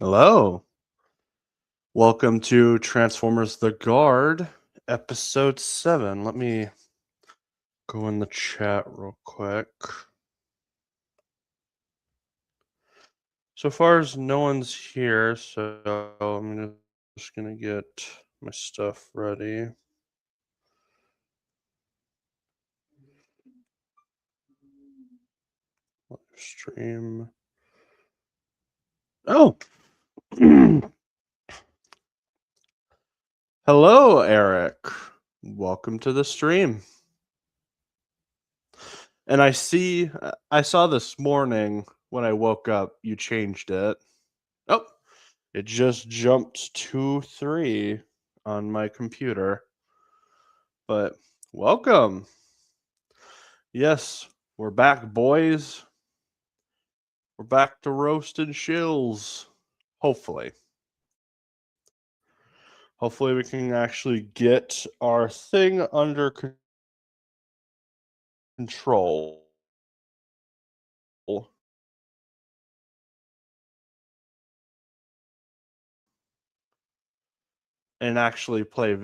Hello. Welcome to Transformers The Guard, episode 7. Let me go in the chat real quick. So far as no one's here, so I'm just going to get my stuff ready. Live stream. Oh! Hello, Eric. Welcome to the stream. And I saw this morning when I woke up, you changed it. Oh, it just jumped 2-3 on my computer. But welcome. Yes, we're back, boys. We're back to roasted shills. Hopefully. Hopefully we can actually get our thing under control. And actually play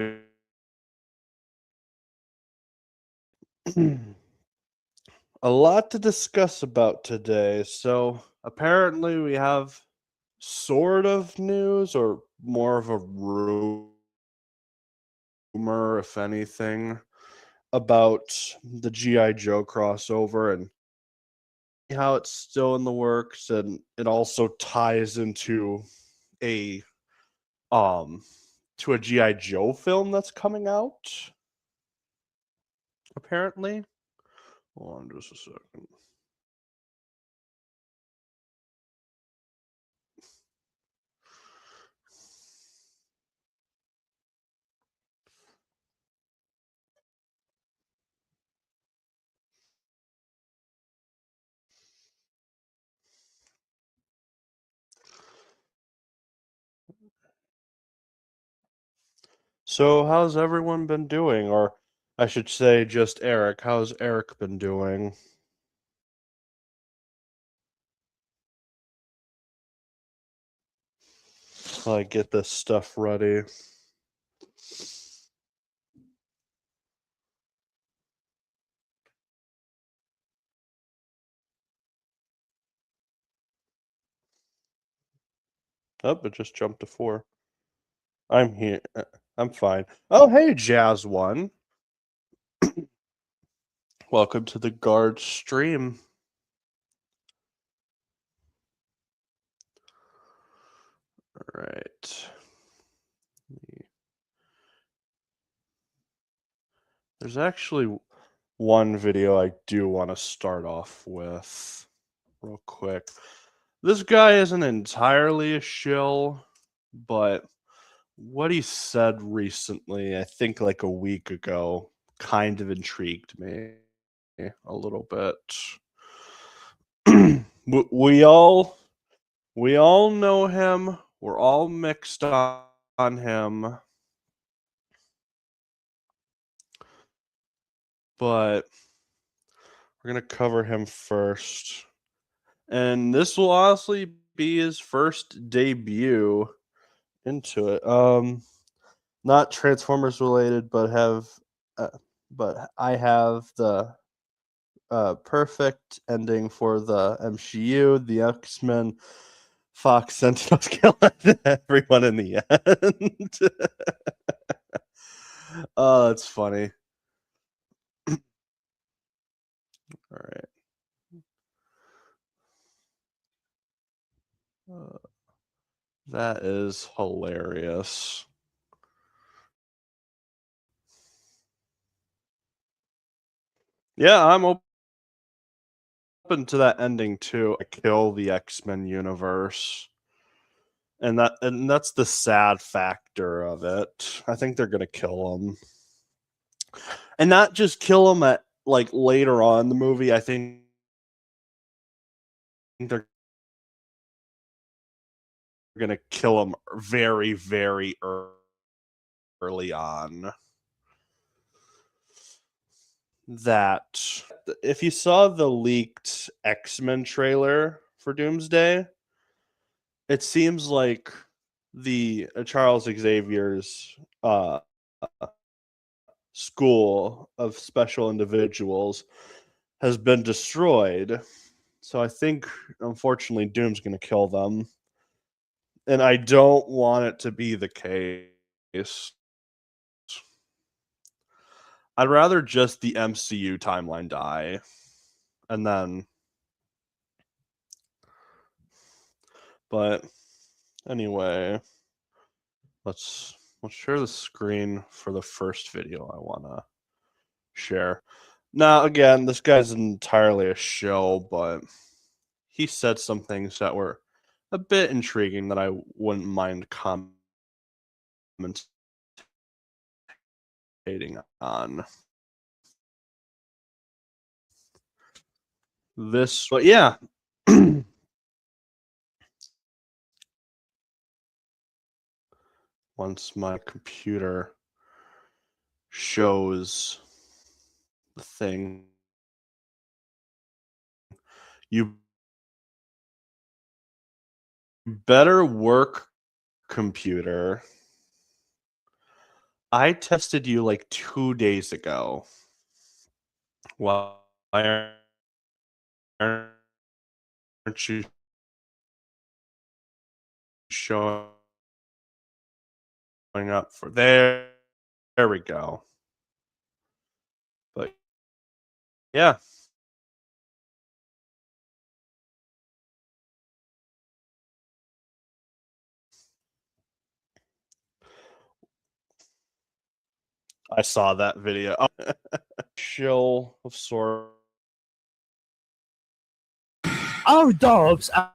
a lot to discuss about today. So apparently we have sort of news, or more of a rumor, if anything, about the G.I. Joe crossover and how it's still in the works, and it also ties into a to a G.I. Joe film that's coming out, apparently. Hold on just a second. So how's everyone been doing? Or I should say just Eric. How's Eric been doing? While I get this stuff ready. Oh, it just jumped to 4. I'm here. I'm fine. Oh, hey, Jazz One. Welcome to the Guard stream. All right. There's actually one video I do want to start off with real quick. This guy isn't entirely a shill, but what he said recently, I think like a week ago, kind of intrigued me a little bit. we all know him. We're all mixed on him. But we're going to cover him first. And this will honestly be his first debut into it. Not Transformers related, but I have the perfect ending for the MCU, the X-Men, Fox Sentinels killing everyone in the end. Oh, that's funny. All right. That is hilarious. Yeah, I'm open to that ending too. Kill the X-Men universe. And that's the sad factor of it. I think they're gonna kill him. And not just kill him at like later on in the movie. I think they're gonna kill him very, very early on. That if you saw the leaked X-Men trailer for Doomsday, it seems like the Charles Xavier's school of special individuals has been destroyed. So I think, unfortunately, Doom's going to kill them. And I don't want it to be the case. I'd rather just the MCU timeline die. And then. But anyway, let's share the screen for the first video I want to share. Now, again, this guy's entirely a show, but he said some things that were a bit intriguing that I wouldn't mind commentating on. This, but yeah. Once my computer shows the thing, you better work, computer. I tested you like 2 days ago. Why aren't you showing up for there? There we go. But yeah. I saw that video. Shill of sort. Our dogs are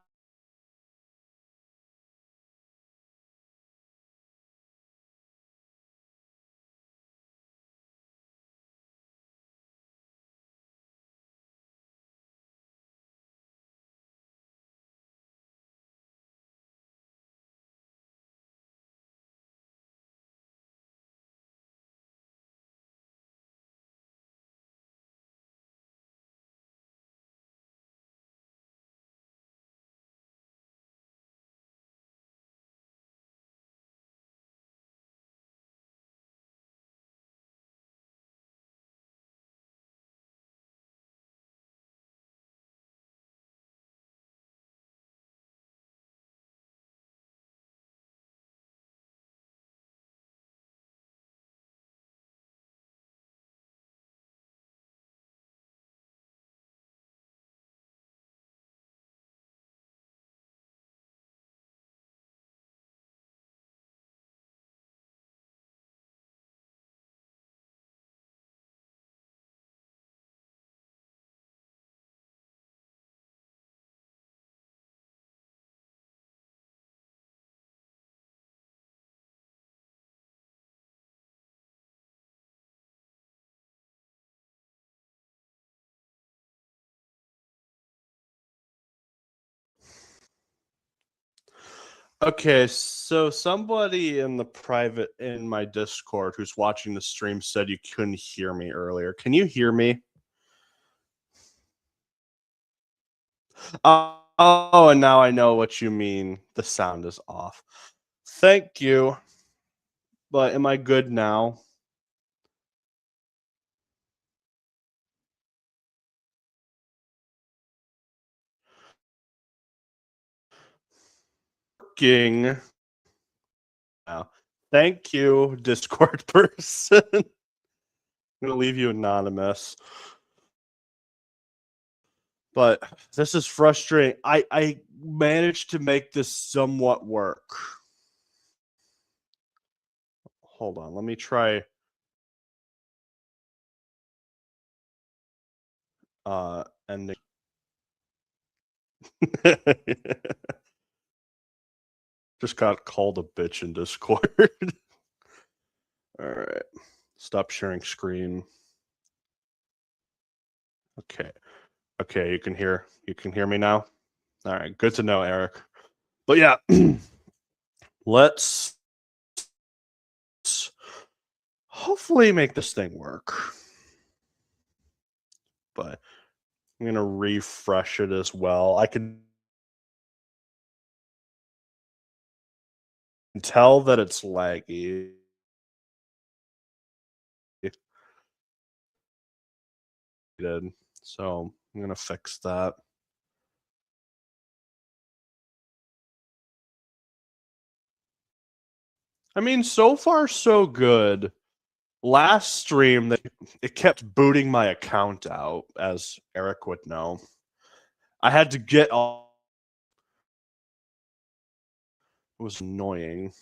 Okay, so somebody in my Discord who's watching the stream said you couldn't hear me earlier. Can you hear me? Oh, and now I know what you mean. The sound is off. Thank you. But am I good now? Working. Now. Thank you, Discord person. I'm gonna leave you anonymous. But this is frustrating. I managed to make this somewhat work. Hold on, let me try ending. Just got called a bitch in Discord. All right. Stop sharing screen. Okay. Okay, you can hear me now. All right, good to know, Eric. But yeah, let's hopefully make this thing work. But I'm gonna refresh it as well. I could tell that it's laggy. So I'm gonna fix that. I mean, so far so good. Last stream, it kept booting my account out, as Eric would know. I had to get off. It was annoying.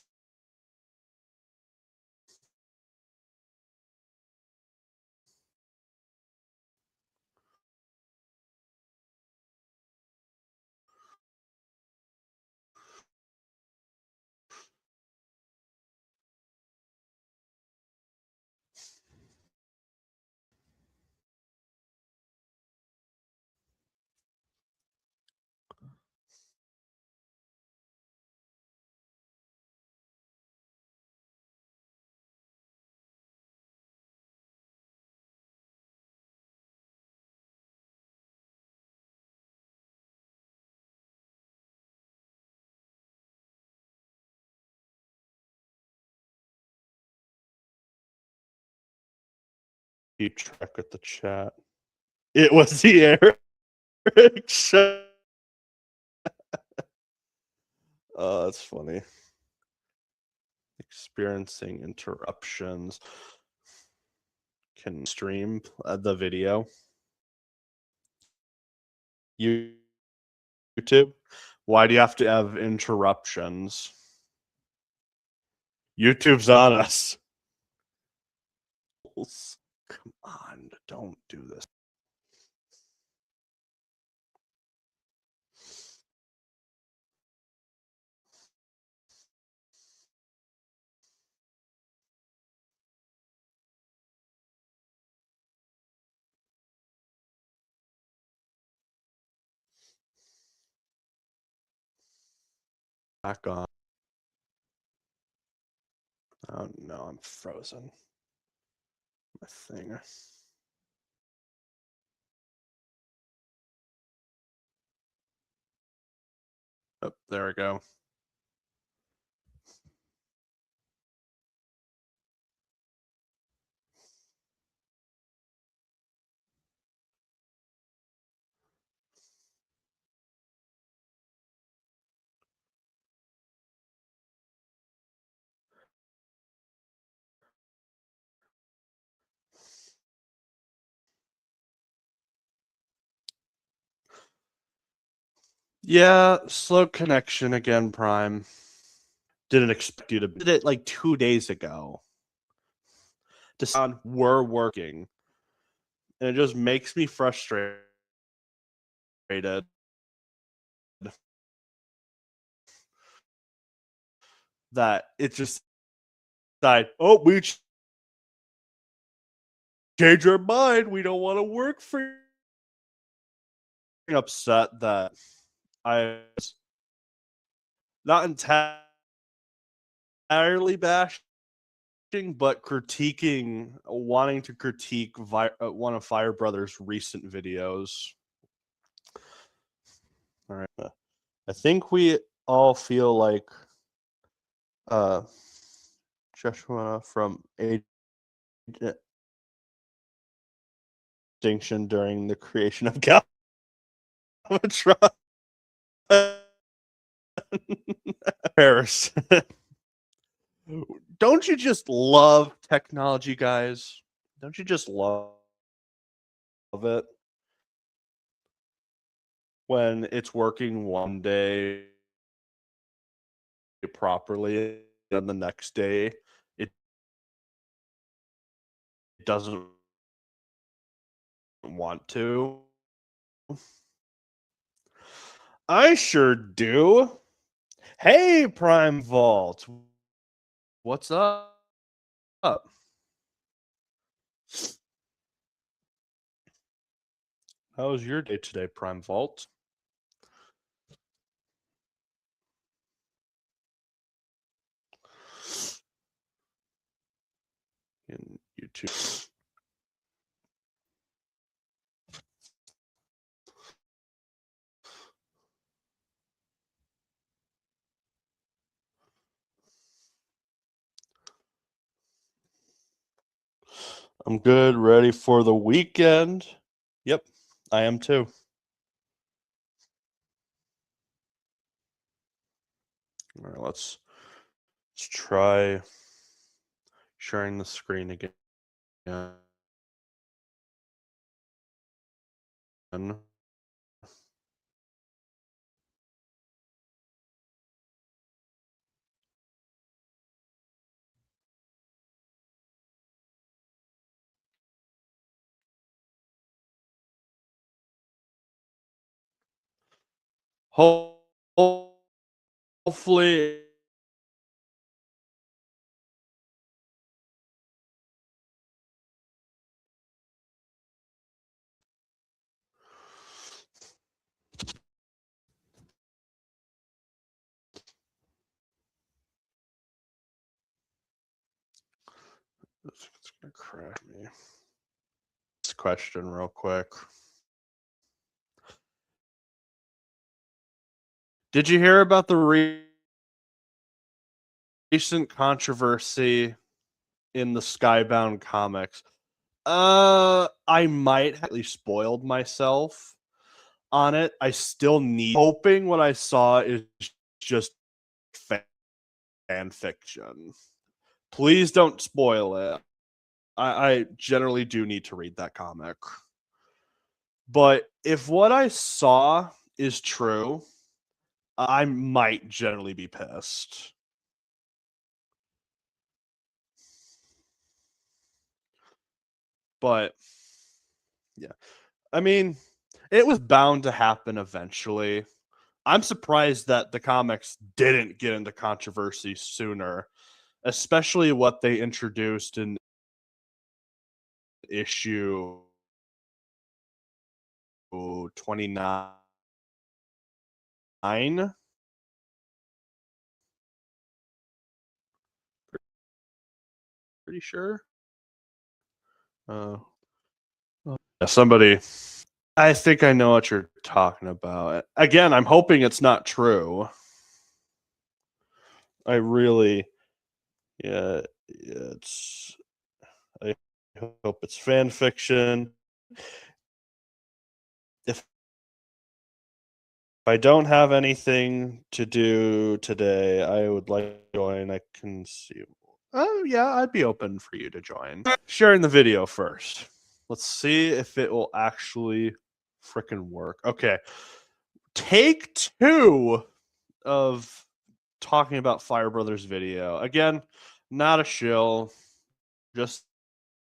Keep track of the chat. It was the Eric show. That's funny. Experiencing interruptions. Can stream the video. YouTube? Why do you have to have interruptions? YouTube's on us. Come on, don't do this. Back on. Oh no, I'm frozen. My thing. Oh, there we go. Yeah, slow connection again, Prime. Didn't expect you to did it like 2 days ago. To sound we're working. And it just makes me frustrated. That it just died. Oh, we change our mind. We don't want to work for you. I'm upset that I was not entirely bashing, but critiquing, wanting to critique one of Fire Brothers' recent videos. All right. I think we all feel like Joshua from Extinction during the creation of Galvatron. Paris. Don't you just love technology, guys? Don't you just love it when it's working one day properly and the next day it doesn't want to? I sure do. Hey, Prime Vault. What's up? How was your day today, Prime Vault? In YouTube. I'm good, ready for the weekend. Yep, I am too. All right, let's try sharing the screen again. Hopefully it's gonna crack me. This question real quick. Did you hear about the recent controversy in the Skybound comics? I might have at least spoiled myself on it. I still need hoping what I saw is just fan fiction. Please don't spoil it. I generally do need to read that comic. But if what I saw is true, I might generally be pissed. But yeah. I mean, it was bound to happen eventually. I'm surprised that the comics didn't get into controversy sooner, especially what they introduced in issue 29. Pretty sure. Somebody. I think I know what you're talking about. Again, I'm hoping it's not true. I really, yeah, it's. I hope it's fan fiction. If I don't have anything to do today, I would like to join. I can see. Oh yeah, I'd be open for you to join. Sharing the video first. Let's see if it will actually freaking work. Okay. Take 2 of talking about Fire Brothers video. Again, not a shill, just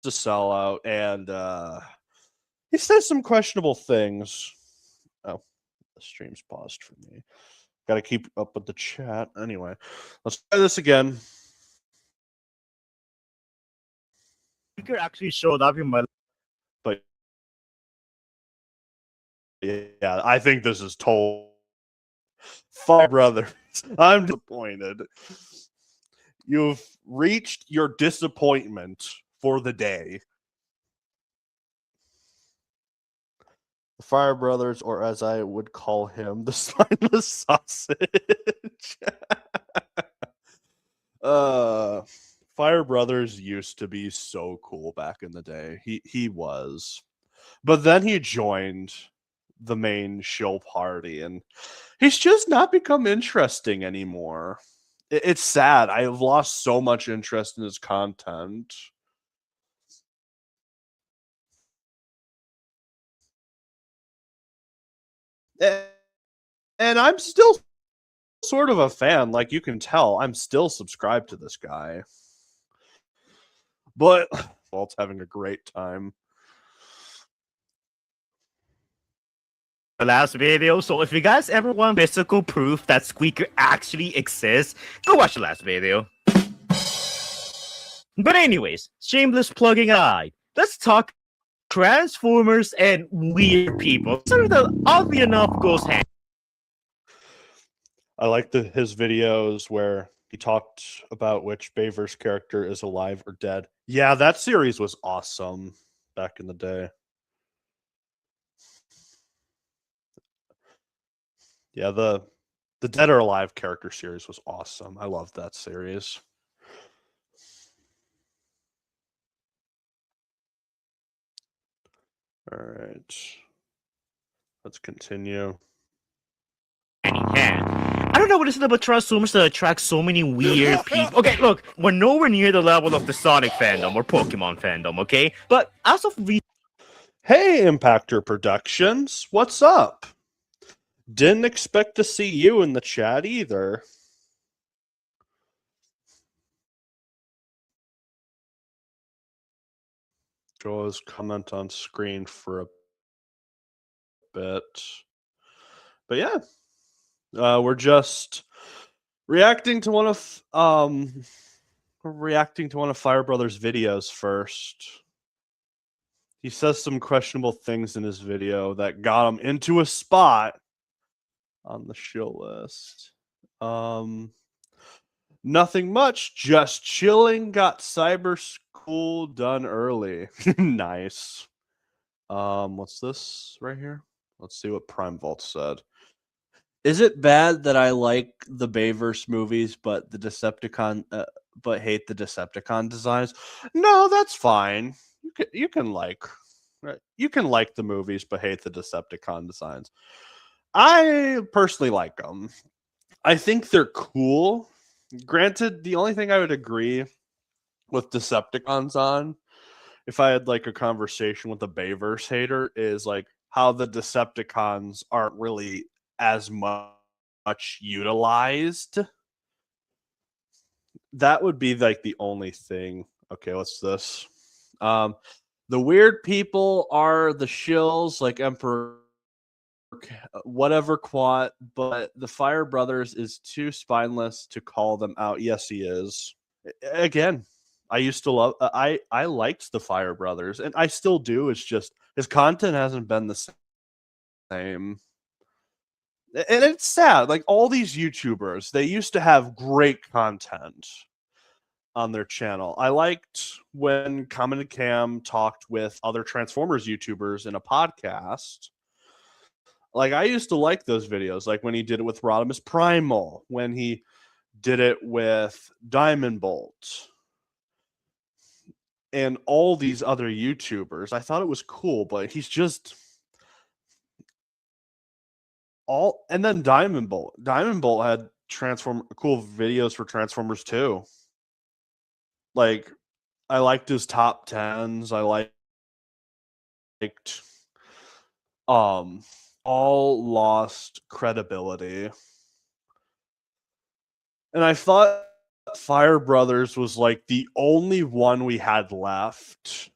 a sellout, and he says some questionable things. Oh, the stream's paused for me. Got to keep up with the chat. Anyway, let's try this again. Speaker actually showed up in my. But yeah, I think this is total Fire Brothers. I'm disappointed. You've reached your disappointment for the day. The Fire Brothers, or as I would call him, the spineless sausage. Fire Brothers used to be so cool back in the day. He was. But then he joined the main shill party and he's just not become interesting anymore. It's sad. I've lost so much interest in his content. And I'm still sort of a fan. Like you can tell, I'm still subscribed to this guy. But Walt's having a great time. The last video, so if you guys ever want physical proof that Squeaker actually exists, go watch the last video. But anyways, shameless plugging aside, let's talk Transformers and weird people. Sort of the oddly enough goes hand. I like his videos where he talked about which Bayverse character is alive or dead. Yeah, that series was awesome back in the day. Yeah, the Dead or Alive character series was awesome. I loved that series. All right. Let's continue. I don't know what it is about Transformers that attracts so many weird people. Okay, look, we're nowhere near the level of the Sonic fandom or Pokemon fandom, okay? But as of Hey, Impactor Productions, what's up? Didn't expect to see you in the chat either. Joe's comment on screen for a bit. But yeah, we're just reacting to one of Fire Brothers videos first. He says some questionable things in his video that got him into a spot on the shill list. Nothing much, just chilling. Got cyber school done early. Nice. What's this right here? Let's see what Prime Vault said. Is it bad that I like the Bayverse movies, but the Decepticon, but hate the Decepticon designs? No, that's fine. You can like the movies, but hate the Decepticon designs. I personally like them. I think they're cool. Granted, the only thing I would agree with Decepticons on, if I had like a conversation with a Bayverse hater, is like how the Decepticons aren't really as much utilized. That would be like the only thing. Okay, what's this? The weird people are the shills, like Emperor whatever quat, but the Fire Brothers is too spineless to call them out. Yes, he is. Again, I used to love I liked the Fire Brothers, and I still do. It's just his content hasn't been the same. And it's sad. Like all these YouTubers, they used to have great content on their channel. I liked when Common and Cam talked with other Transformers YouTubers in a podcast. Like I used to like those videos, like when he did it with Rodimus Primal, when he did it with Diamond Bolt, and all these other YouTubers. I thought it was cool, but he's just all. And then Diamond Bolt. Diamond Bolt had cool videos for Transformers too. Like I liked his top tens. I liked all lost credibility. And I thought Fire Brothers was like the only one we had left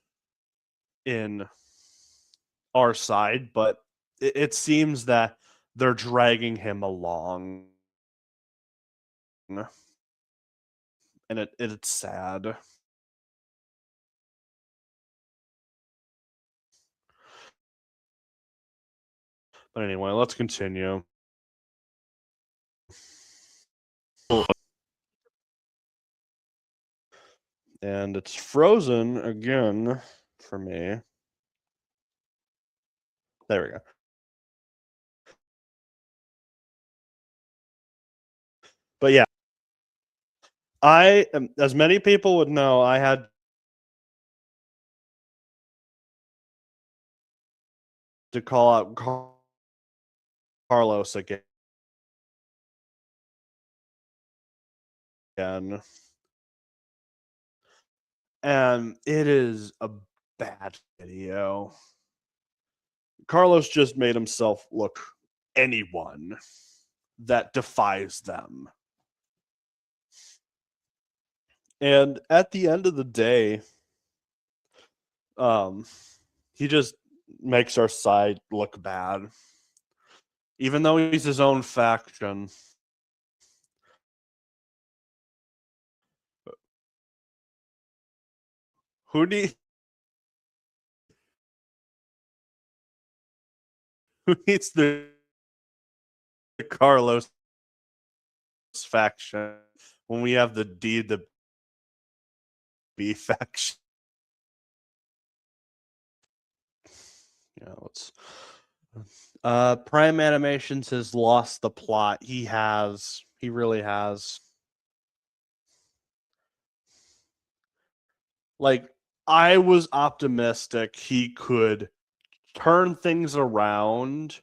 in our side, but it seems that they're dragging him along. And it's sad. But anyway, let's continue. And it's frozen again for me. There we go. But yeah, I am, as many people would know, I had to call out Carlos again. And it is a bad video. Carlos just made himself look anyone that defies them. And at the end of the day, he just makes our side look bad. Even though he's his own faction. Who needs the Carlos faction when we have the D the B faction? Yeah, let's. Prime Animations has lost the plot. He has. He really has. Like, I was optimistic he could turn things around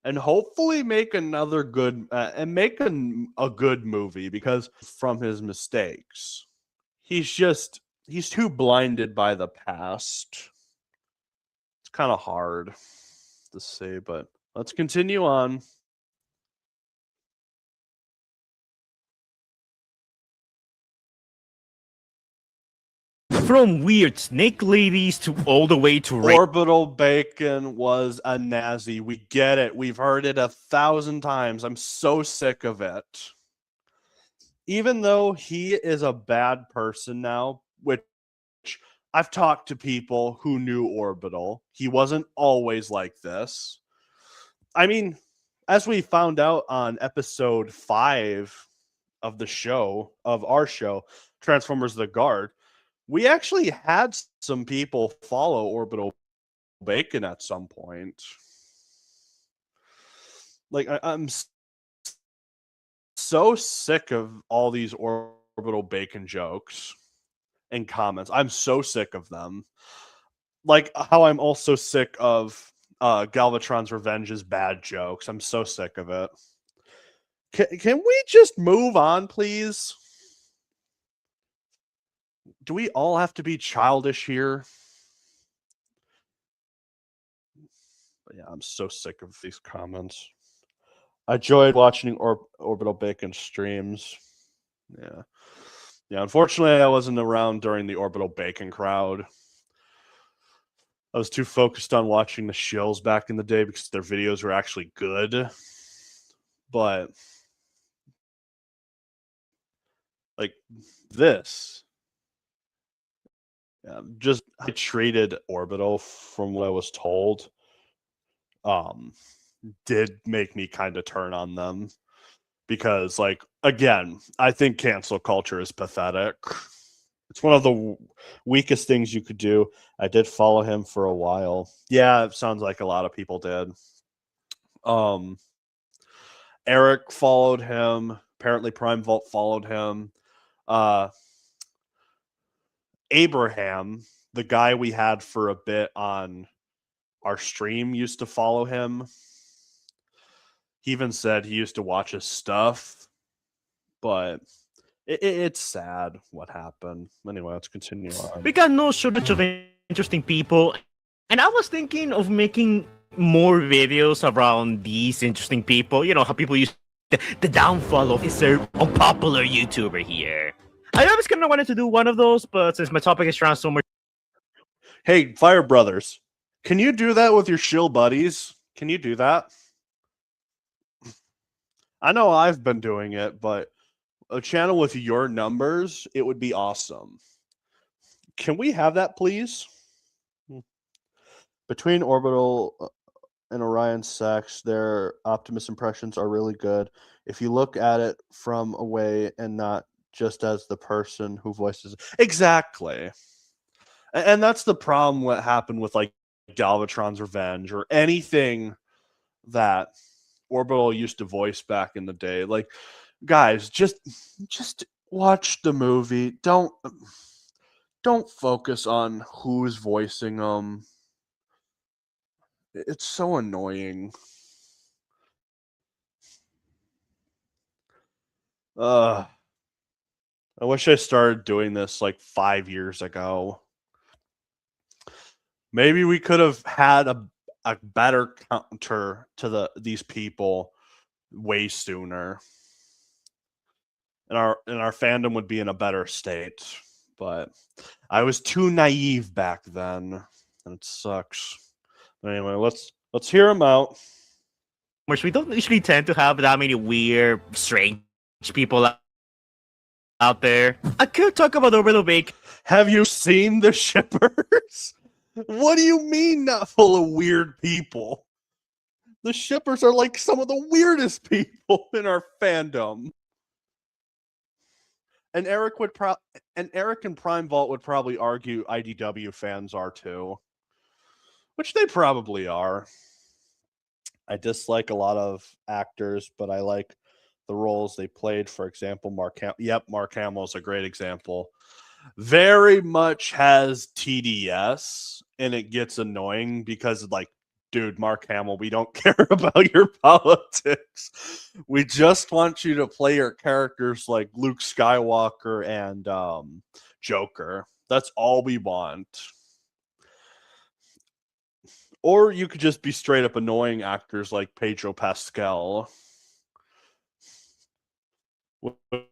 and hopefully make another good and make a good movie, because from his mistakes, he's too blinded by the past. It's kind of hard to say, but let's continue on. From weird snake ladies to all the way to Orbital Bacon was a Nazi. We get it. We've heard it 1,000 times. I'm so sick of it. Even though he is a bad person now, which I've talked to people who knew Orbital, he wasn't always like this. I mean, as we found out on episode 5 of the show, of our show, Transformers The Guard, we actually had some people follow Orbital Bacon at some point. Like, I'm so sick of all these Orbital Bacon jokes and comments. I'm so sick of them. Like how I'm also sick of Galvatron's Revenge's bad jokes. I'm so sick of it. Can we just move on, please? Do we all have to be childish here? But yeah, I'm so sick of these comments. I enjoyed watching Orbital Bacon streams. Yeah. Yeah, unfortunately, I wasn't around during the Orbital Bacon crowd. I was too focused on watching the shills back in the day because their videos were actually good. But like this, just I treated Orbital, from what I was told, did make me kind of turn on them, because, like, again, I think cancel culture is pathetic. It's one of the weakest things you could do. I did follow him for a while. Yeah, it sounds like a lot of people did. Eric followed him. Apparently Prime Vault followed him. Abraham, the guy we had for a bit on our stream, used to follow him. He even said he used to watch his stuff, but it's sad what happened. Anyway, let's continue on. We got no shortage of interesting people, and I was thinking of making more videos around these interesting people. You know how people use the downfall of is a unpopular YouTuber here. I always kind of wanted to do one of those, but since my topic is Transformers, hey, Fire Brothers, can you do that with your shill buddies? Can you do that? I know I've been doing it, but a channel with your numbers, it would be awesome. Can we have that, please? Between Orbital and Orion Sex, their Optimus impressions are really good. If you look at it from away and not just as the person who voices it. Exactly. And that's the problem what happened with, like, Galvatron's Revenge or anything that Orbital used to voice back in the day. Like, guys, just watch the movie. Don't focus on who's voicing them. It's so annoying. I wish I started doing this like 5 years ago. Maybe we could have had a better counter to these people way sooner. And our fandom would be in a better state. But I was too naive back then, and it sucks. But anyway, let's hear him out. which we don't usually tend to have that many weird, strange people out there. I could talk about Orbital Bacon. Have you seen the shippers? What do you mean not full of weird people? The shippers are like some of the weirdest people in our fandom. And Eric and Prime Vault would probably argue IDW fans are too, which they probably are. I dislike a lot of actors, but I like the roles they played. For example, Mark Hamill is a great example. very much has TDS, and it gets annoying because, like, dude, Mark Hamill, we don't care about your politics. We just want you to play your characters like Luke Skywalker and Joker. That's all we want. Or you could just be straight up annoying actors like Pedro Pascal.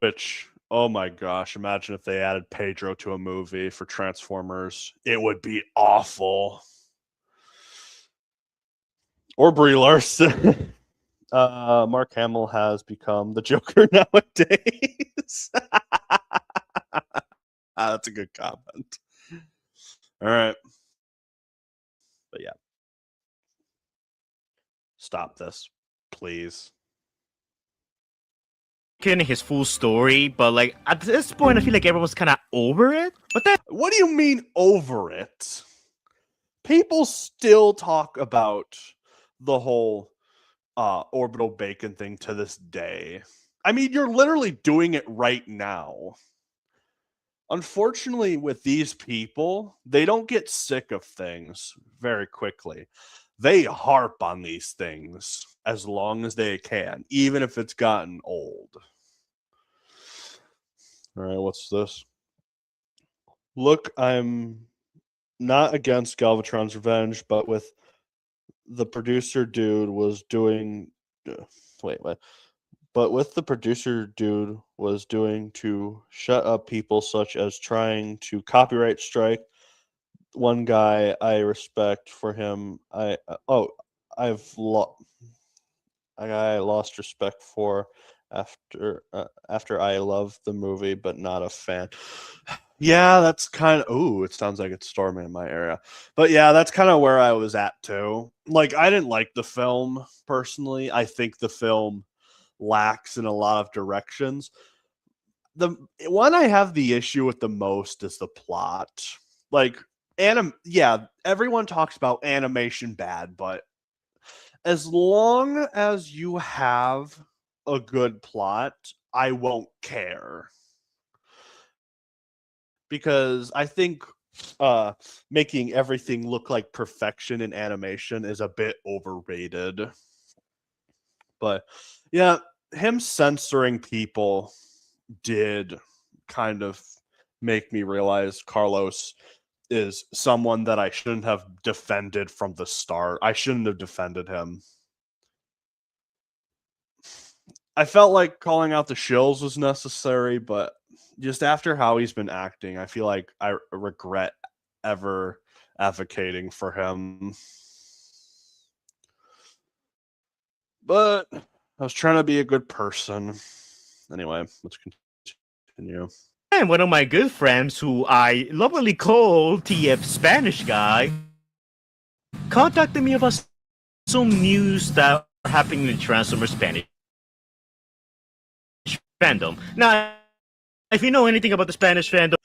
Which, oh my gosh, imagine if they added Pedro to a movie for Transformers. It would be awful. Or Brie Larson. Mark Hamill has become the Joker nowadays. That's a good comment. All right. But yeah. Stop this, please. His full story, but like at this point, I feel like everyone's kind of over it. But then, what do you mean over it? People still talk about the whole orbital bacon thing to this day. I mean, you're literally doing it right now. Unfortunately, with these people, they don't get sick of things very quickly. They harp on these things as long as they can, even if it's gotten old. All right, what's this? Look, I'm not against Galvatron's Revenge, but with the producer dude was doing wait, but with the producer dude was doing to shut up people such as trying to copyright strike one guy I respect for him. I lost respect for after I love the movie but not a fan. Yeah, that's kind of it sounds like it's storming in my area. But yeah, that's kind of where I was at too. Like, I didn't like the film personally. I think the film lacks in a lot of directions. The one I have the issue with the most is the plot. Like, everyone talks about animation bad, but as long as you have a good plot, I won't care. Because I think making everything look like perfection in animation is a bit overrated. But yeah, him censoring people did kind of make me realize Carlos is someone that I shouldn't have defended from the start. I shouldn't have defended him. I felt like calling out the shills was necessary, but just after how he's been acting, I feel like I regret ever advocating for him. But I was trying to be a good person. Anyway, let's continue. and one of my good friends, who I lovingly call TF Spanish Guy, contacted me about some news that are happening in Transformers Spanish fandom. Now, if you know anything about the Spanish fandom,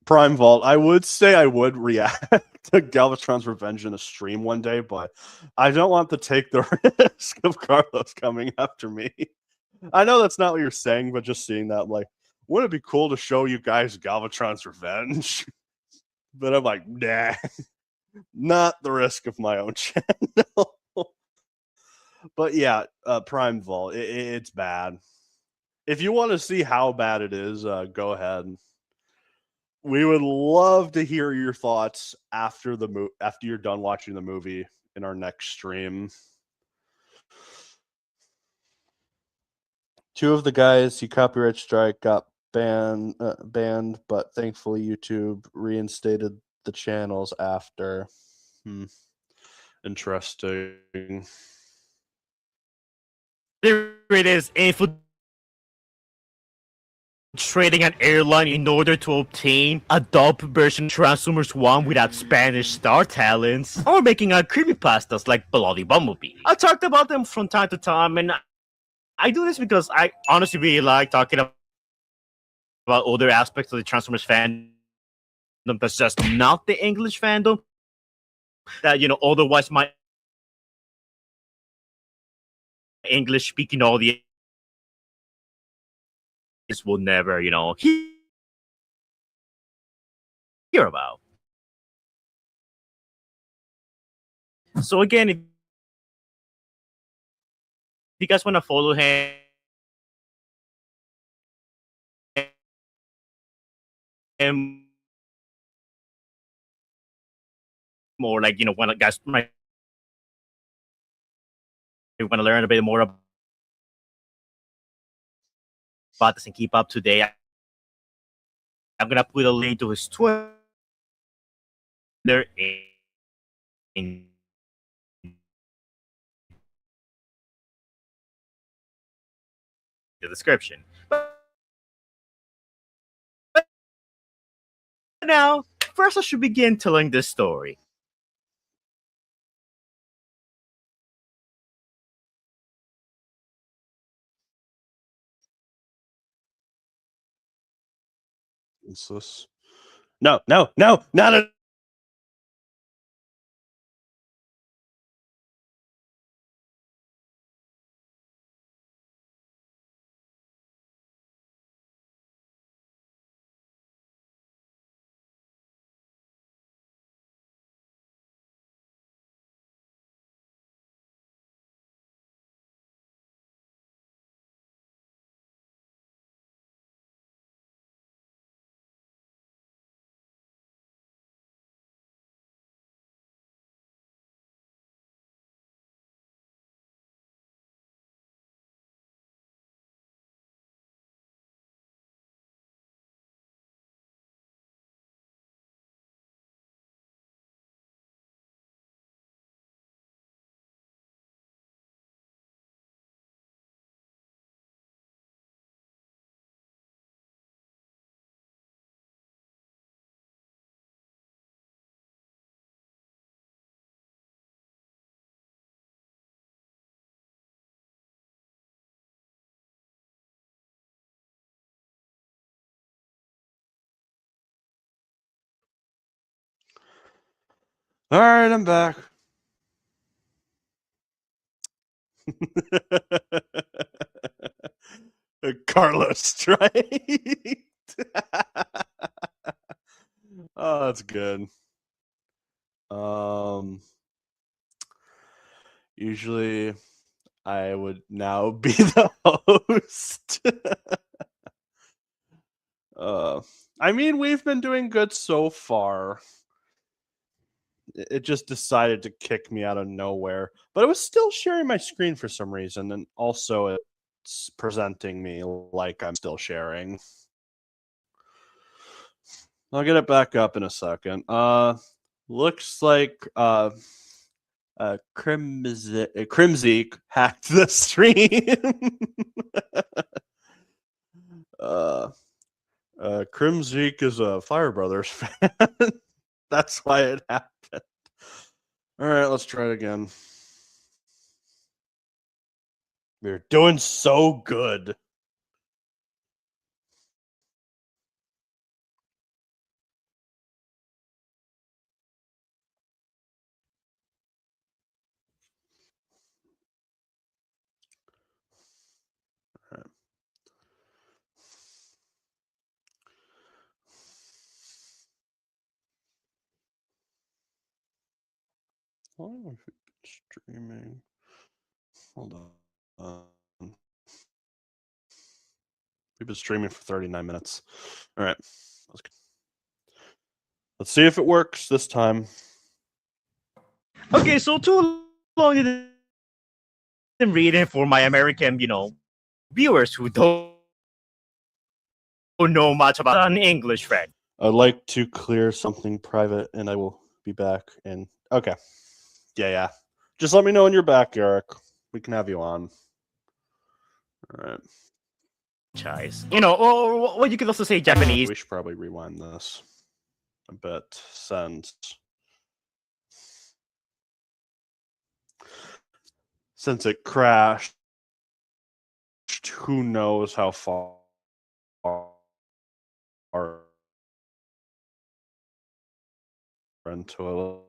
Prime Vault, I would say I would react to Galvatron's Revenge in a stream one day, but I don't want to take the risk of Carlos coming after me. I know that's not what you're saying, but just seeing that, I'm like, wouldn't it be cool to show you guys Galvatron's Revenge? But I'm like, nah, not the risk of my own channel. But yeah, Prime Vault, it's bad. If you want to see how bad it is, go ahead. We would love to hear your thoughts after after you're done watching the movie in our next stream. Two of the guys he copyright strike got banned, but thankfully YouTube reinstated the channels after. Interesting. there it is, infiltrating an airline in order to obtain a dub version of Transformers 1 without Spanish star talents, or making creepypastas like Bloody Bumblebee. I talked about them from time to time, and I do this because I honestly really like talking about other aspects of the Transformers fandom that's just not the English fandom. That, otherwise my English speaking audience will never, hear about. So again, if you guys want to follow him more, like when guys might want to learn a bit more about this and keep up to date, I'm gonna put a link to his Twitter in the description. But now, first I should begin telling this story. What's this? No, no, no, not a. All right, I'm back. Carlos strike. Oh, that's good. Usually I would now be the host. I mean, we've been doing good so far. It just decided to kick me out of nowhere, but it was still sharing my screen for some reason, and also it's presenting me like I'm still sharing. I'll get it back up in a second. Looks like Crimzeek hacked the stream. Crimzeek is a Fire Brothers fan. That's why it happened. All right, let's try it again. We're doing so good. Oh, streaming. Hold on. We've been streaming for 39 minutes. All right. Let's see if it works this time. Okay, so too long in reading for my American, viewers who don't know much about an English friend. I'd like to clear something private, and I will be back. And okay, yeah. Just let me know when you're back, Eric. We can have you on. All right. Or you could also say Japanese. We should probably rewind this a bit since it crashed. Who knows how far into it.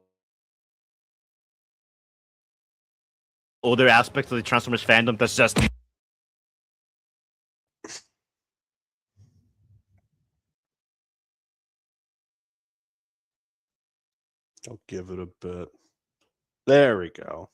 Other aspects of the Transformers fandom that's just I'll give it a bit. There we go.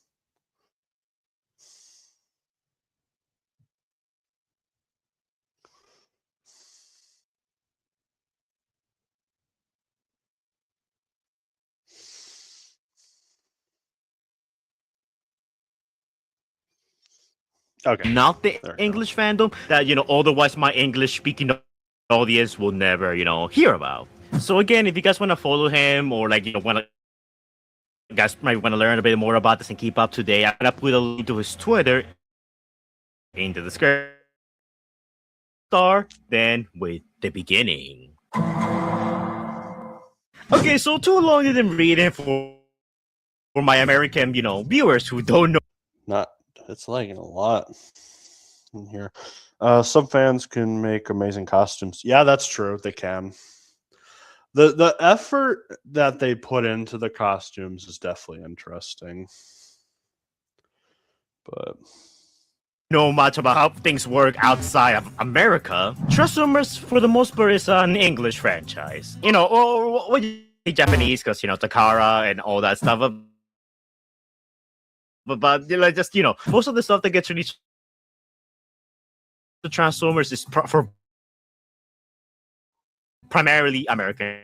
Okay. Not the There we go. English fandom that, otherwise my English speaking audience will never, hear about. So again, if you guys want to follow him or like, want to, you guys might want to learn a bit more about this and keep up to date, I'm gonna put a link to his Twitter in the description. Start then with the beginning. Okay, so too long didn't read it for my American, viewers who don't know. It's lagging a lot in here. Some fans can make amazing costumes. Yeah, that's true. They can. The effort that they put into the costumes is definitely interesting. But Know much about how things work outside of America, Transformers for the most part is an English franchise. Or what you say Japanese because Takara and all that stuff. But just most of the stuff that gets released the Transformers is for primarily American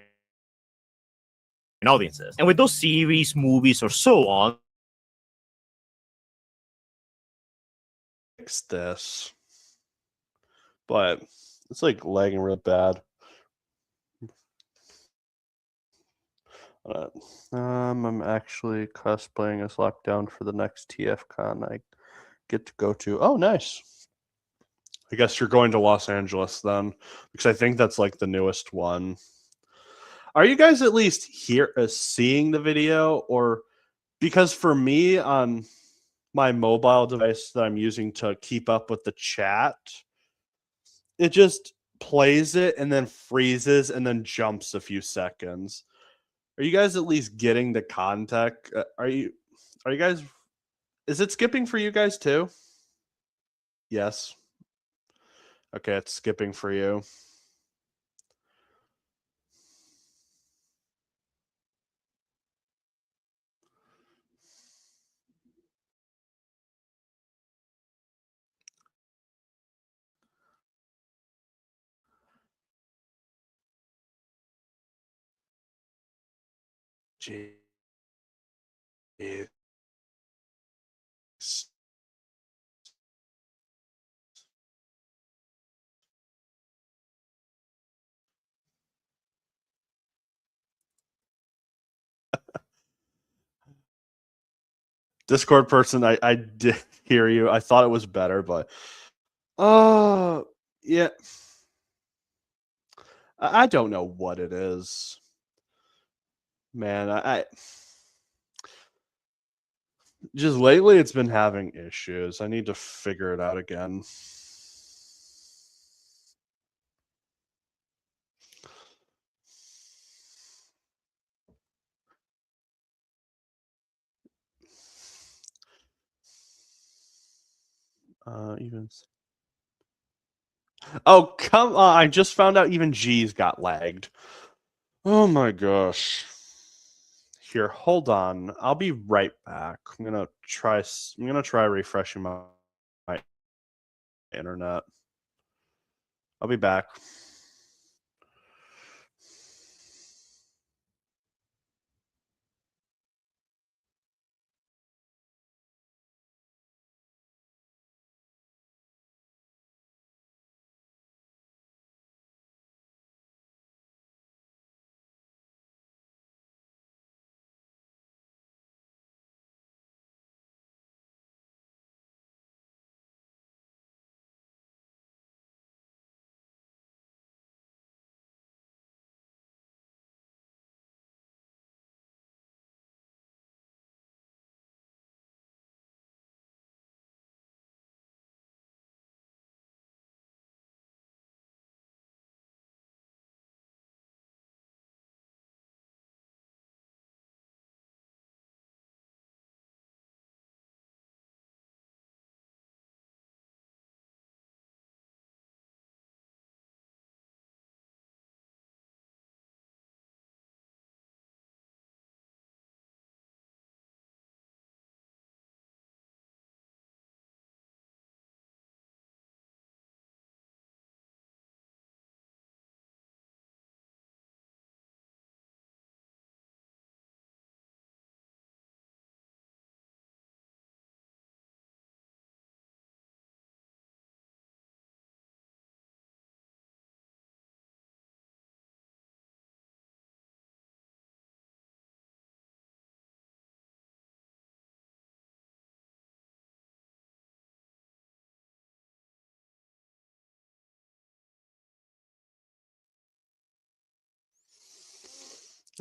audiences. And with those series, movies, or so on, fix this. But it's like lagging real bad. I'm actually cosplaying as Lockdown for the next TFCon I get to go to. Oh, nice. I guess you're going to Los Angeles then, because I think that's like the newest one. Are you guys at least here seeing the video, or because for me on my mobile device that I'm using to keep up with the chat, it just plays it and then freezes and then jumps a few seconds. Are you guys at least getting the context? Are you guys? Is it skipping for you guys too? Yes. Okay, it's skipping for you. Jeez. Discord person, I did hear you. I thought it was better, but yeah. I don't know what it is. Man, I just lately it's been having issues. I need to figure it out again. Even. Oh, come on. I just found out even G's got lagged. Oh my gosh. Here, hold on. I'll be right back. I'm gonna try refreshing my internet. I'll be back.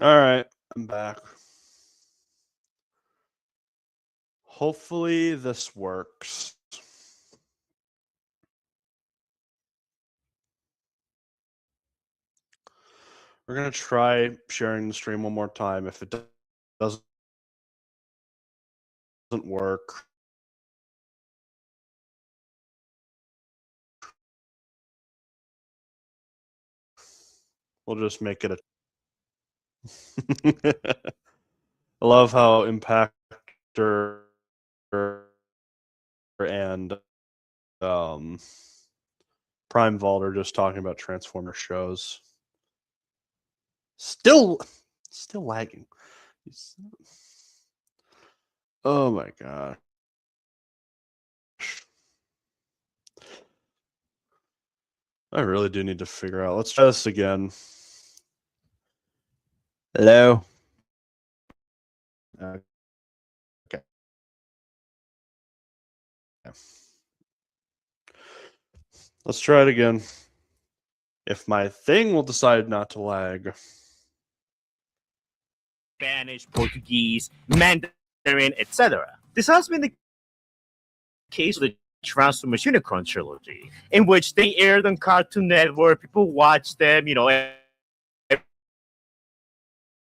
All right, I'm back. Hopefully this works. We're gonna try sharing the stream one more time. If it doesn't work, we'll just make it a. I love how Impactor and Prime Vault are just talking about Transformer shows. Still lagging. Oh my god. I really do need to figure out. Let's try this again. Hello. Okay. Let's try it again. If my thing will decide not to lag. Spanish, Portuguese, Mandarin, etc. This has been the case of the Transformers Unicron trilogy, in which they aired on Cartoon Network. People watched them,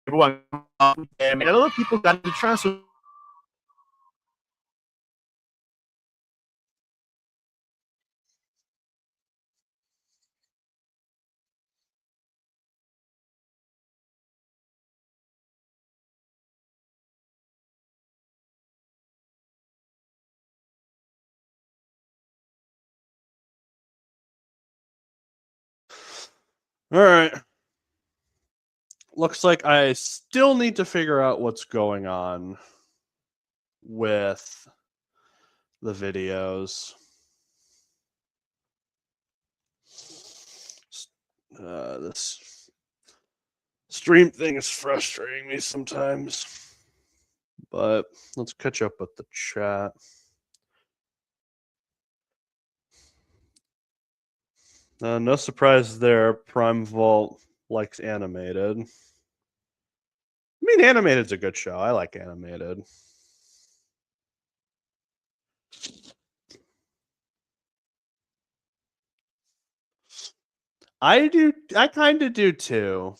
everyone loved them, and a lot of people got the Transformers. All right. Looks like I still need to figure out what's going on with the videos. This stream thing is frustrating me sometimes. But let's catch up with the chat. No surprise there. Prime Vault likes animated. I mean, animated's a good show. I like animated. I do. I kind of do too,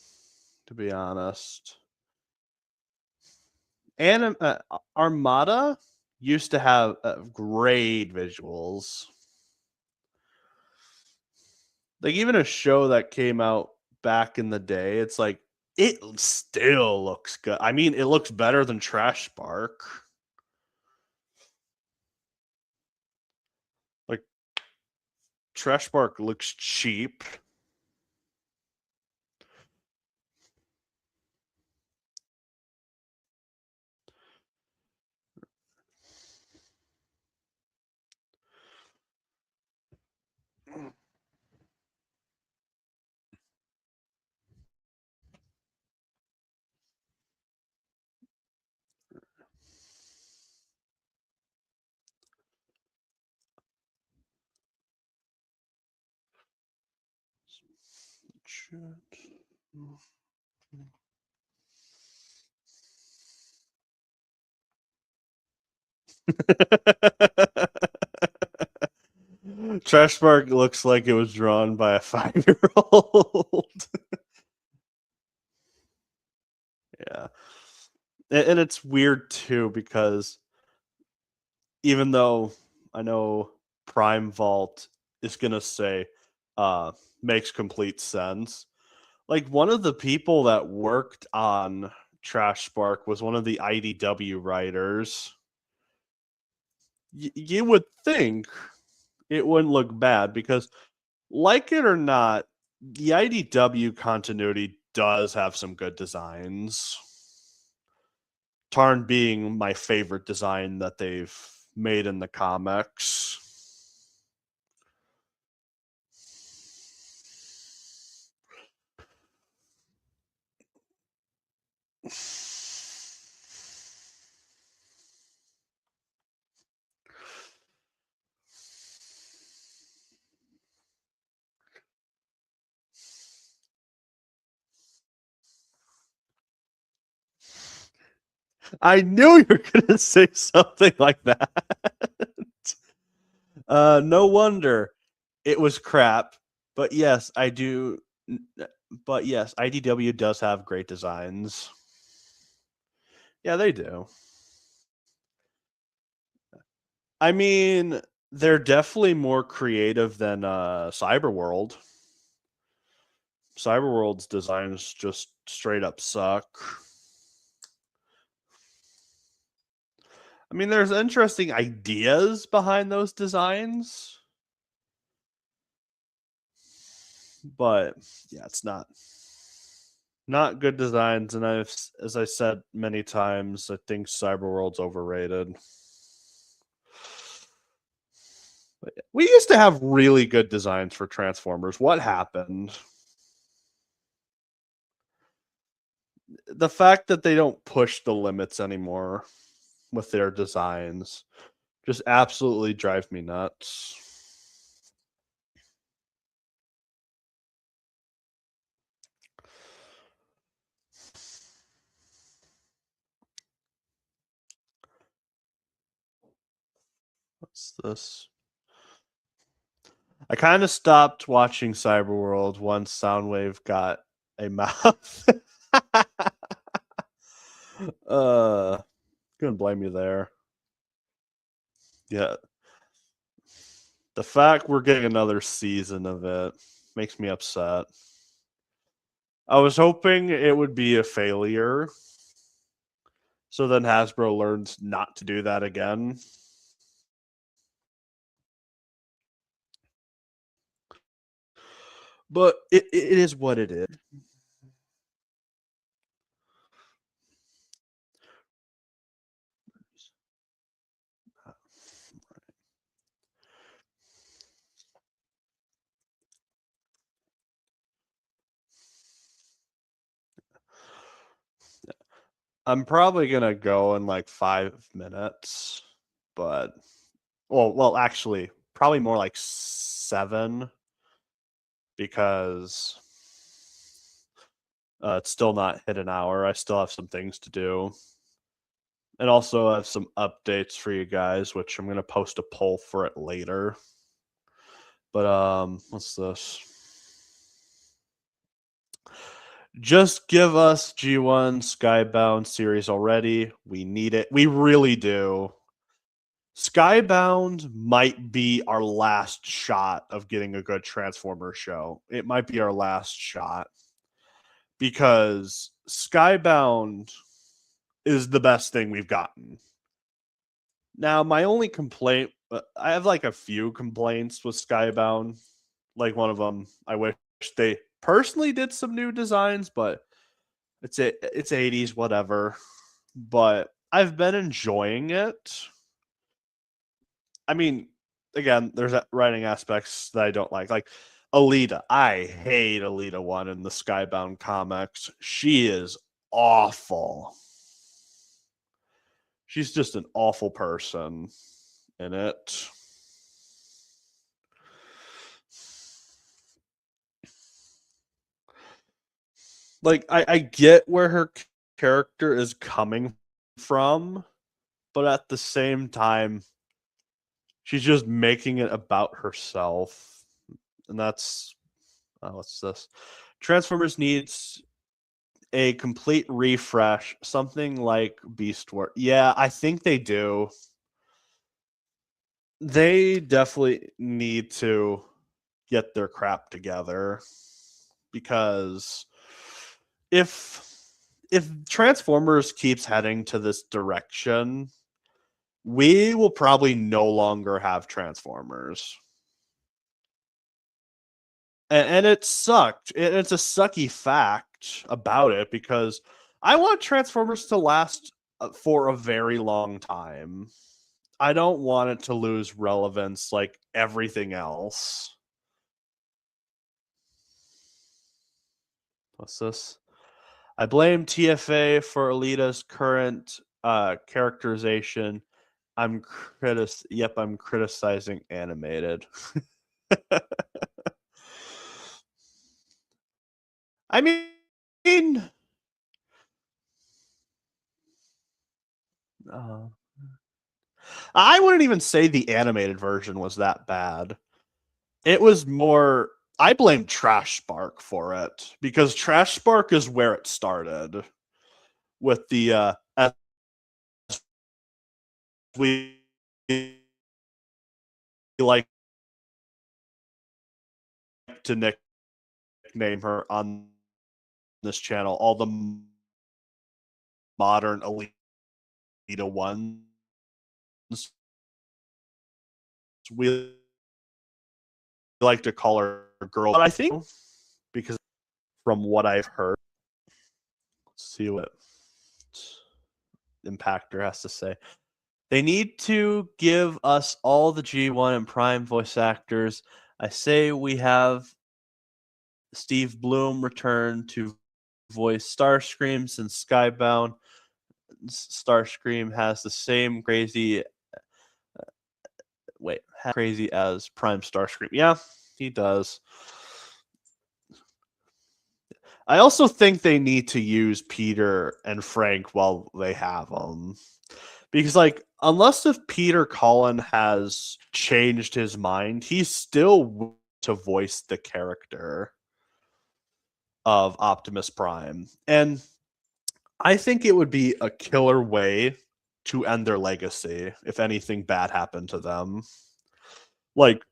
to be honest. Armada used to have great visuals. Like even a show that came out back in the day, it's like it still looks good. I mean, it looks better than Trash Spark. Like Trash Spark looks cheap. Trash Spark looks like it was drawn by a 5-year-old. Yeah. And it's weird too because even though I know Prime Vault is going to say makes complete sense, like one of the people that worked on Trash Spark was one of the IDW writers. You would think it wouldn't look bad because, like it or not, the IDW continuity does have some good designs. Tarn being my favorite design that they've made in the comics. I knew you were gonna say something like that. No wonder it was crap. But yes, I do. But yes, IDW does have great designs. Yeah, they do. I mean, they're definitely more creative than Cyberworld. Cyberworld's designs just straight up suck. I mean, there's interesting ideas behind those designs, but yeah, it's not good designs. And as I said many times, I think Cyberworld's overrated. But yeah, we used to have really good designs for Transformers. What happened? The fact that they don't push the limits anymore with their designs just absolutely drive me nuts. What's this? I kind of stopped watching Cyberworld once Soundwave got a mouth. uh, couldn't blame you there. Yeah, the fact we're getting another season of it makes me upset. I was hoping it would be a failure, so then Hasbro learns not to do that again. But it is what it is. I'm probably gonna go in like 5 minutes, but actually, probably more like 7 because it's still not hit an hour. I still have some things to do, and also I have some updates for you guys, which I'm gonna post a poll for it later. But what's this? Just give us G1 Skybound series already. We need it. We really do. Skybound might be our last shot of getting a good Transformer show. It might be our last shot because Skybound is the best thing we've gotten. Now, my only complaint, I have like a few complaints with Skybound. Like one of them, I wish they personally did some new designs, but it's 80s, whatever. But I've been enjoying it. I mean, again, there's writing aspects that I don't like. Like Alita, I hate Alita 1 in the Skybound comics. She is awful. She's just an awful person in it. Like I get where her character is coming from, but at the same time, she's just making it about herself. And that's what's this? Transformers needs a complete refresh, something like Beast Wars. Yeah, I think they do. They definitely need to get their crap together because if Transformers keeps heading to this direction, we will probably no longer have Transformers. And it sucked. It's a sucky fact about it because I want Transformers to last for a very long time. I don't want it to lose relevance like everything else. What's this? I blame TFA for Alita's current characterization. I'm criticizing animated. I mean, I wouldn't even say the animated version was that bad. It was more. I blame Trash Spark for it because Trash Spark is where it started with the as we like to nickname her on this channel, all the modern Alita ones. We like to call her girl, but I think because from what I've heard, let's see what Impactor has to say. They need to give us all the G1 and Prime voice actors. I say we have Steve Bloom return to voice Starscream since Skybound. Starscream has the same crazy crazy as Prime Starscream. Yeah, he does. I also think they need to use Peter and Frank while they have them. Because, like, unless if Peter Cullen has changed his mind, he's still to voice the character of Optimus Prime. And I think it would be a killer way to end their legacy if anything bad happened to them. Like,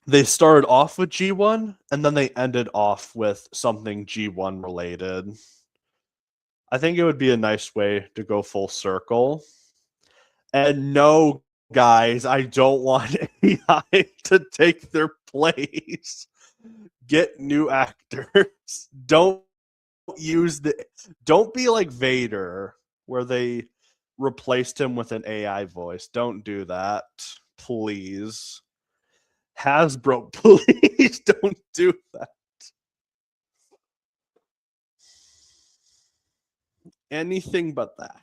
they started off with G1 and then they ended off with something G1 related. I think it would be a nice way to go full circle. And no, guys, I don't want AI to take their place. Get new actors. Don't be like Vader where they replaced him with an AI voice. Don't do that, please. Hasbro, please don't do that. Anything but that.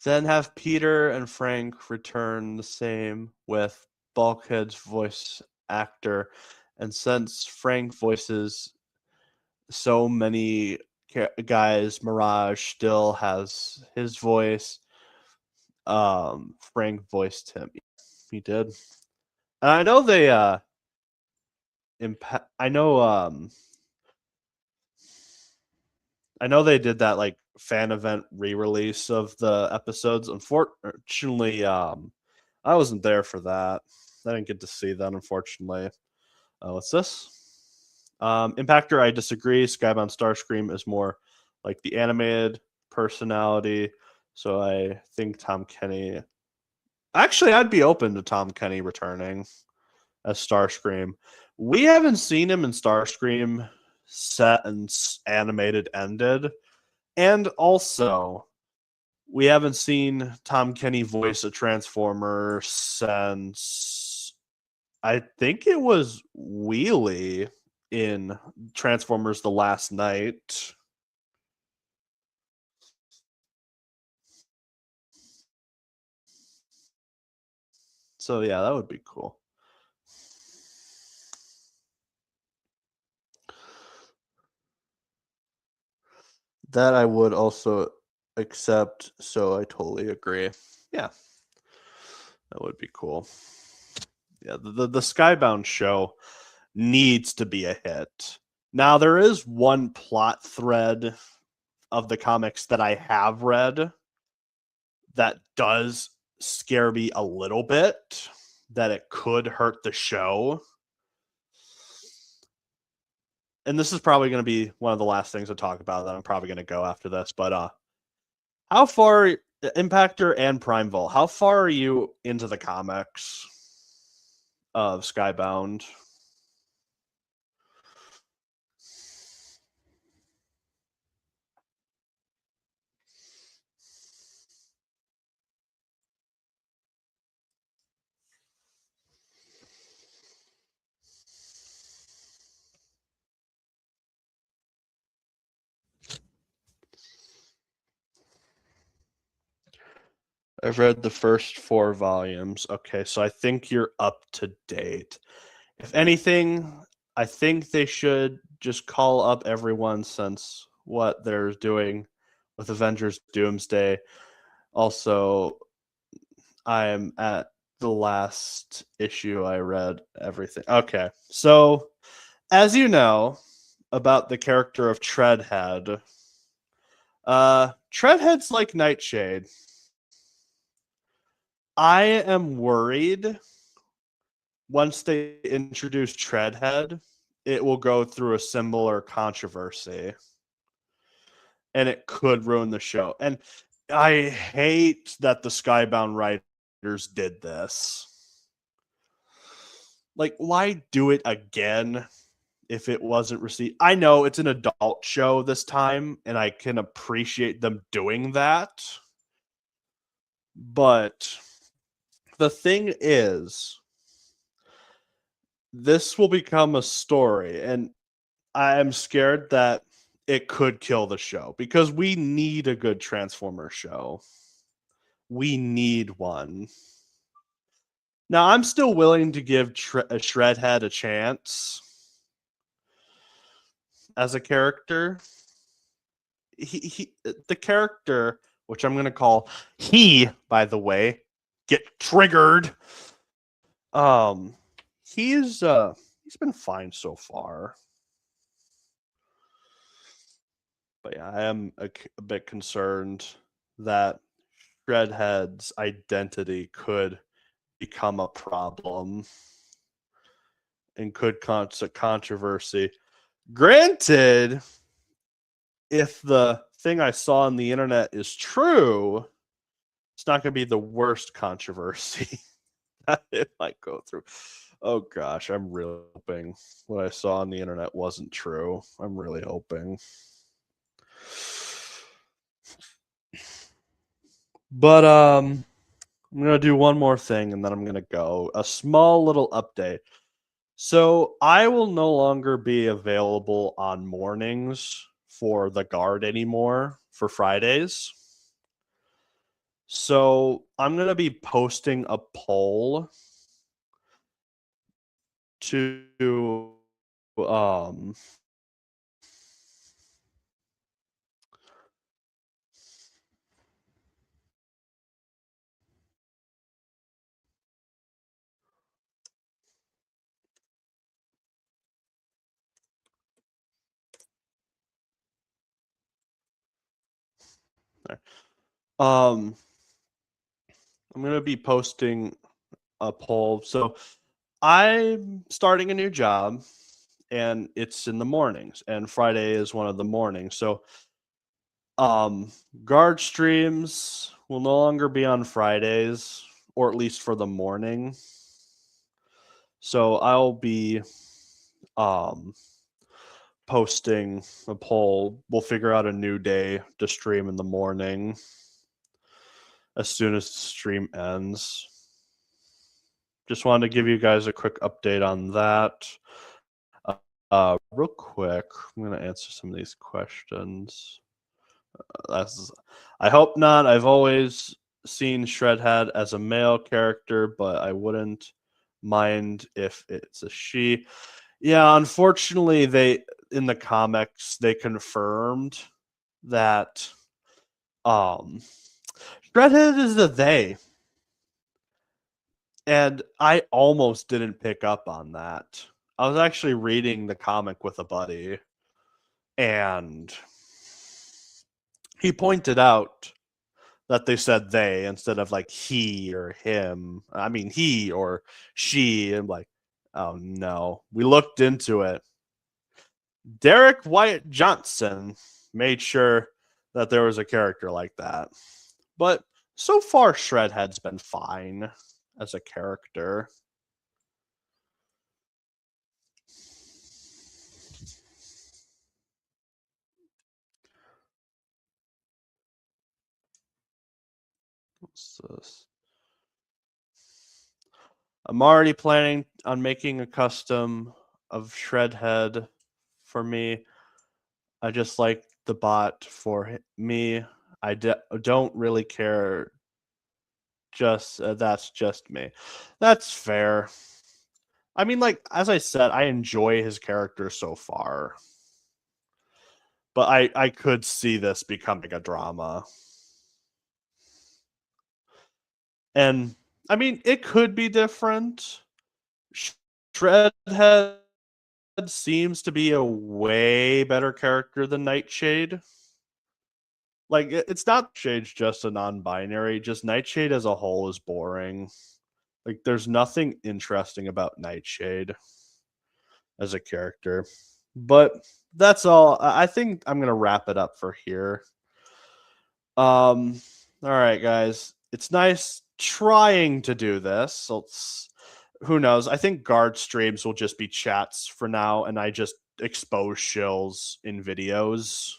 Then have Peter and Frank return the same with Bulkhead's voice actor. And since Frank voices so many guys, Mirage still has his voice. Frank voiced him. He did. And I know they I know they did that like fan event re-release of the episodes. Unfortunately, I wasn't there for that. I didn't get to see that, unfortunately. What's this? Impactor, I disagree. Skybound Starscream is more like the animated personality. So I think Tom Kenny. Actually, I'd be open to Tom Kenny returning as Starscream. We haven't seen him in Starscream set and animated ended. And also, we haven't seen Tom Kenny voice a Transformer since I think it was Wheelie in Transformers The Last Night. So yeah, that would be cool. That I would also accept, so I totally agree. Yeah. That would be cool. Yeah, the Skybound show needs to be a hit. Now there is one plot thread of the comics that I have read that does scare me a little bit that it could hurt the show. And this is probably going to be one of the last things to talk about that I'm probably going to go after this, but how far Impactor and Primeval, how far are you into the comics of Skybound? I've read the first 4 volumes. Okay, so I think you're up to date. If anything, I think they should just call up everyone since what they're doing with Avengers Doomsday. Also, I am at the last issue I read everything. Okay. So, as you know about the character of Treadhead, Treadhead's like Nightshade. I am worried once they introduce Treadhead, it will go through a similar controversy and it could ruin the show. And I hate that the Skybound writers did this. Like, why do it again if it wasn't received? I know it's an adult show this time, and I can appreciate them doing that. But the thing is, this will become a story, and I am scared that it could kill the show because we need a good Transformer show. We need one. Now, I'm still willing to give Shredhead a chance as a character. The character, which I'm going to call he, by the way, get triggered. He's been fine so far. But yeah, I am a bit concerned that Shredhead's identity could become a problem and could cause a controversy. Granted, if the thing I saw on the internet is true, it's not going to be the worst controversy that it might go through. Oh gosh, I'm really hoping what I saw on the internet wasn't true. I'm really hoping. But I'm gonna do one more thing and then I'm gonna go. A small little update. So I will no longer be available on mornings for the guard anymore for Fridays. So I'm gonna be posting a poll to I'm gonna be posting a poll. So I'm starting a new job and it's in the mornings and Friday is one of the mornings. So guard streams will no longer be on Fridays, or at least for the morning. So I'll be posting a poll. We'll figure out a new day to stream in the morning as soon as the stream ends. Just wanted to give you guys a quick update on that. Real quick, I'm going to answer some of these questions. I hope not. I've always seen Shredhead as a male character, but I wouldn't mind if it's a she. Yeah, unfortunately, in the comics they confirmed that Shredhead is a they. And I almost didn't pick up on that. I was actually reading the comic with a buddy, and he pointed out that they said they instead of like he or him. I mean, he or she. And like, oh no. We looked into it. Derek Wyatt Johnson made sure that there was a character like that. But so far, Shredhead's been fine as a character. What's this? I'm already planning on making a custom of Shredhead for me. I just like the bot for me. I don't really care. Just that's just me. That's fair. I mean, like, as I said, I enjoy his character so far. But I could see this becoming a drama. And I mean, it could be different. Shredhead seems to be a way better character than Nightshade. Like, it's not Shade's just a non-binary, just Nightshade as a whole is boring. Like, there's nothing interesting about Nightshade as a character. But that's all. I think I'm gonna wrap it up for here. All right, guys. It's nice trying to do this. So who knows? I think guard streams will just be chats for now, and I just expose shills in videos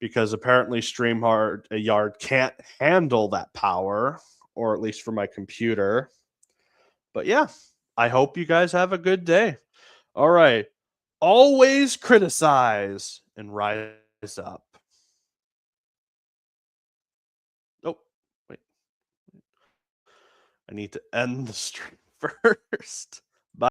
because apparently StreamYard Yard can't handle that power, or at least for my computer. But yeah, I hope you guys have a good day. All right. Always criticize and rise up. Oh, wait. I need to end the stream first.